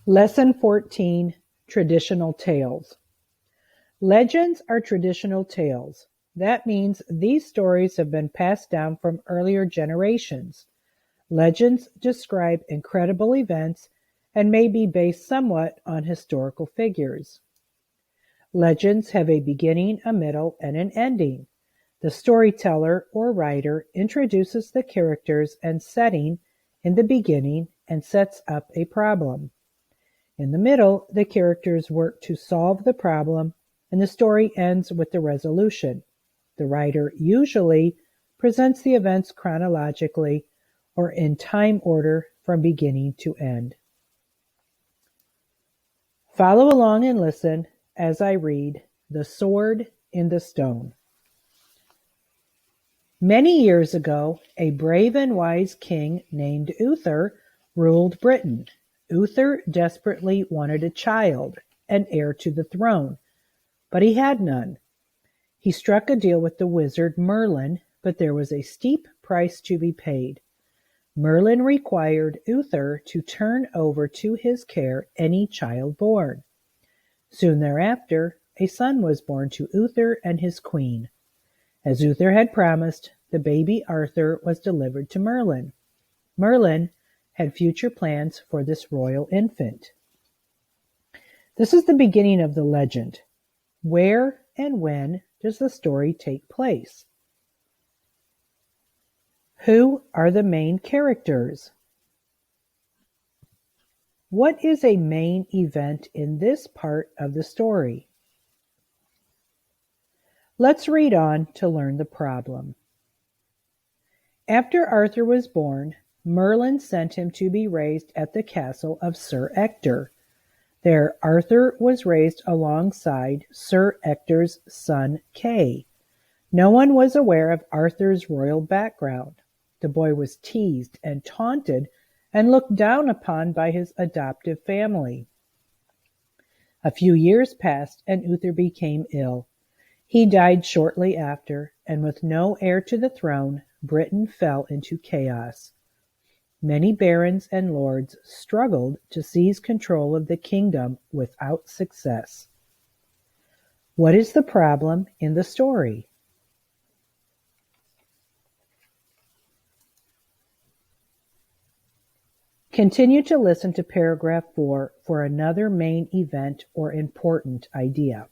Lesson 14, Traditional Tales. Legends are traditional tales. That means these stories have been passed down from earlier generations. Legends describe incredible events and may be based somewhat on historical figures. Legends have a beginning, a middle, and an ending. The storyteller or writer introduces the characters and setting in the beginning and sets up a problem. In the middle, the characters work to solve the problem, and the story ends with the resolution. The writer usually presents the events chronologically or in time order from beginning to end. Follow along and listen as I read The Sword in the Stone. Many years ago, a brave and wise king named Uther ruled Britain. Uther desperately wanted a child, an heir to the throne, but he had none. He struck a deal with the wizard Merlin, but there was a steep price to be paid. Merlin required Uther to turn over to his care any child born. Soon thereafter, a son was born to Uther and his queen. As Uther had promised, the baby Arthur was delivered to Merlin. Merlin had future plans for this royal infant. This is the beginning of the legend. Where and when does the story take place? Who are the main characters? What is a main event in this part of the story? Let's read on to learn the problem. After Arthur was born, Merlin sent him to be raised at the castle of Sir Ector. There Arthur was raised alongside Sir Ector's son Kay. No one was aware of Arthur's royal background. The boy was teased and taunted and looked down upon by his adoptive family. A few years passed and Uther became ill. He died shortly after, and with no heir to the throne, Britain fell into chaos. Many barons and lords struggled to seize control of the kingdom without success. What is the problem in the story? Continue to listen to paragraph 4 for another main event or important idea.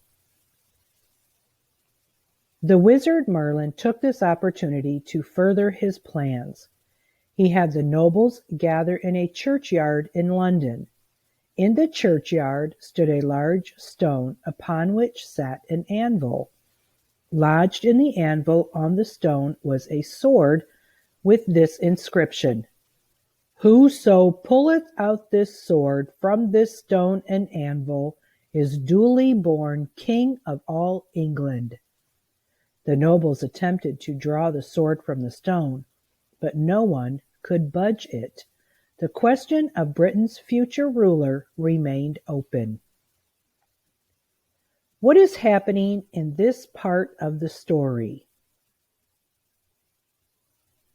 The wizard Merlin took this opportunity to further his plans. He had the nobles gather in a churchyard in London. In the churchyard stood a large stone upon which sat an anvil. Lodged in the anvil on the stone was a sword with this inscription: "Whoso pulleth out this sword from this stone and anvil is duly born King of all England." The nobles attempted to draw the sword from the stone, but no one could budge it. The question of Britain's future ruler remained open. What is happening in this part of the story?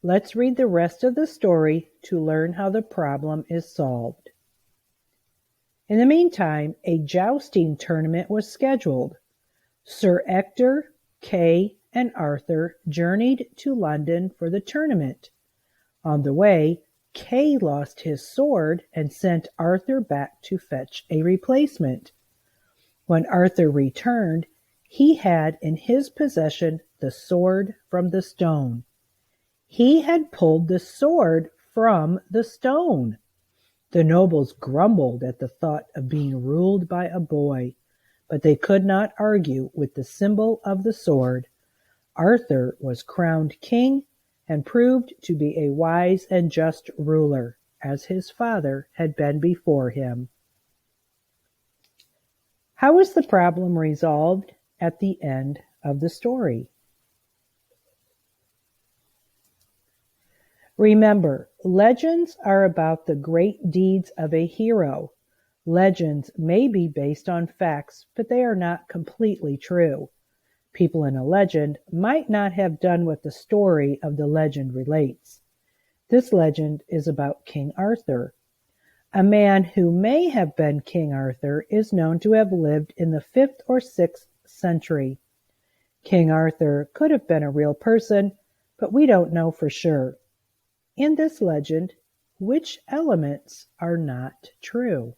Let's read the rest of the story to learn how the problem is solved. In the meantime, a jousting tournament was scheduled. Sir Ector, Kay, and Arthur journeyed to London for the tournament. On the way, Kay lost his sword and sent Arthur back to fetch a replacement. When Arthur returned, he had in his possession the sword from the stone. He had pulled the sword from the stone. The nobles grumbled at the thought of being ruled by a boy, but they could not argue with the symbol of the sword. Arthur was crowned king and proved to be a wise and just ruler, as his father had been before him. How is the problem resolved at the end of the story? Remember, legends are about the great deeds of a hero. Legends may be based on facts, but they are not completely true. People in a legend might not have done what the story of the legend relates. This legend is about King Arthur. A man who may have been King Arthur is known to have lived in the 5th or 6th century. King Arthur could have been a real person, but we don't know for sure. In this legend, which elements are not true?